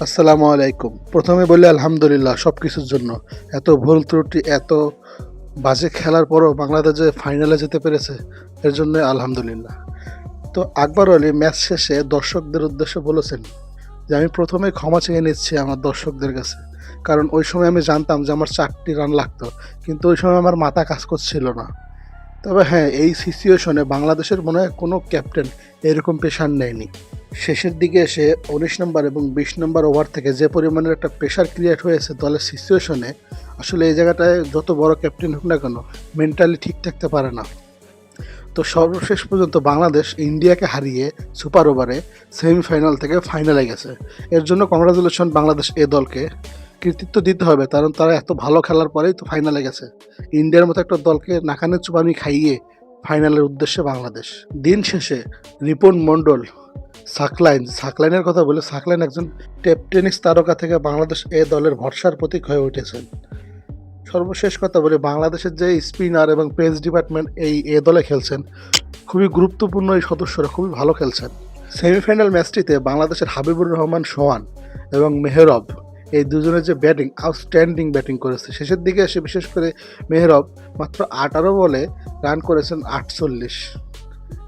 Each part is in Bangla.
আসসালামু আলাইকুম। প্রথমে বলি আলহামদুলিল্লাহ সবকিছুর জন্য। এত ভুল ত্রুটি, এত বাজে খেলার পরও বাংলাদেশ যে ফাইনালে যেতে পেরেছে এর জন্য আলহামদুলিল্লাহ। তো আকবর আলী ম্যাচ শেষে দর্শকদের উদ্দেশ্যে বলেছেন যে, "আমি প্রথমেই ক্ষমা চেয়ে নিচ্ছি আমার দর্শকদের কাছে। কারণ ওই সময় আমি জানতাম যে আমার ৪ টি রান লাগতো। কিন্তু ওই সময় আমার মাথা কাজ করছিল না।" তবে হ্যাঁ, এই সিচুয়েশনে বাংলাদেশের মনে হয় কোনো ক্যাপ্টেন এরকম প্রেশার নেয়নি। শেষের দিকে এসে ১৯ নম্বর এবং ২০ নম্বর ওভার থেকে যে পরিমাণের একটা প্রেশার ক্রিয়েট হয়েছে দলের সিচুয়েশনে, আসলে এই জায়গাটায় যত বড় ক্যাপ্টেন হোক না কেন, মেন্টালি ঠিক থাকতে পারে না। তো সর্বশেষ পর্যন্ত বাংলাদেশ ইন্ডিয়াকে হারিয়ে সুপার ওভারে সেমিফাইনাল থেকে ফাইনালে গেছে। এর জন্য কংগ্রাচুলেশন বাংলাদেশ এ দলকে। কৃতিত্ব দিতে হবে, কারণ তারা এত ভালো খেলার পরেই তো ফাইনালে গেছে। ইন্ডিয়ার মতো একটা দলকে নাকানে চুবানি খাইয়ে ফাইনালের উদ্দেশ্যে বাংলাদেশ। দিন শেষে রিপন মণ্ডল, সাকলাইনের কথা বলে, সাকলাইন একজন টেনিস তারকা থেকে বাংলাদেশ এ দলের ভরসার প্রতীক হয়ে উঠেছেন। সর্বশেষ কথা বলি, বাংলাদেশের যে স্পিনার এবং পেস ডিপার্টমেন্ট এ দলে খেলছেন, খুবই গুরুত্বপূর্ণ এই সদস্যরা খুবই ভালো খেলছেন। সেমিফাইনাল ম্যাচটিতে বাংলাদেশের হাবিবুর রহমান সোহান এবং মেহরব, এই দুজনের যে ব্যাটিং, আউটস্ট্যান্ডিং ব্যাটিং করেছে। শেষের দিকে এসে বিশেষ করে মেহরব মাত্র ১৮ বলে রান করেছেন ৪৮।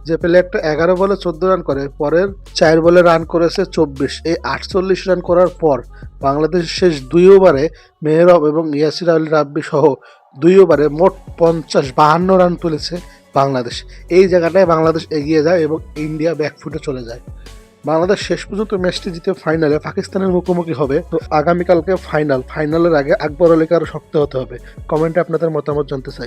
যে প্লেয়ারটা ১১ বলে ১৪ রান করে, পরের ৪ বলে রান করেছে ২৪। এই ৪৮ রান করার পর বাংলাদেশের শেষ ২ ওভারে মেহরব এবং ইয়াসির আলী রাব্বি সহ ২ ওভারে মোট ৫২ রান তুলেছে বাংলাদেশ। এই জায়গাটায় বাংলাদেশ এগিয়ে যায় এবং ইন্ডিয়া ব্যাকফুটে চলে যায়। বাংলাদেশ শেষ পর্যন্ত ম্যাচটি জিতে ফাইনালে পাকিস্তানের মুখোমুখি হবে। তো আগামীকালকে ফাইনালের আগে আকবর আলীকে আরও শক্ত হতে হবে। কমেন্টে আপনাদের মতামত জানতে চাই।